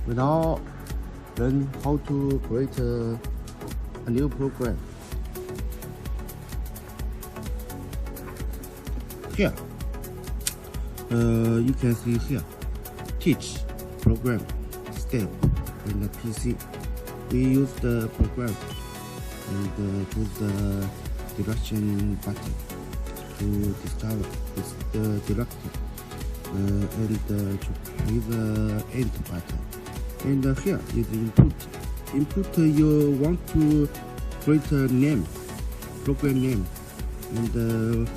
We now learn how to create a new program. Here, you can see here, teach program step in the PC. We use the program and choose the direction button to discover the direction and to play the end button. And here is input. Input, you want to create a name, program name, and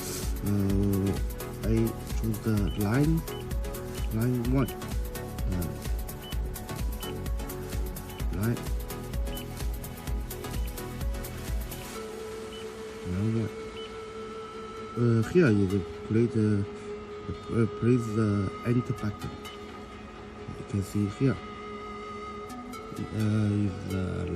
I choose the line 1. Line 1. Here is press the enter button. You can see here is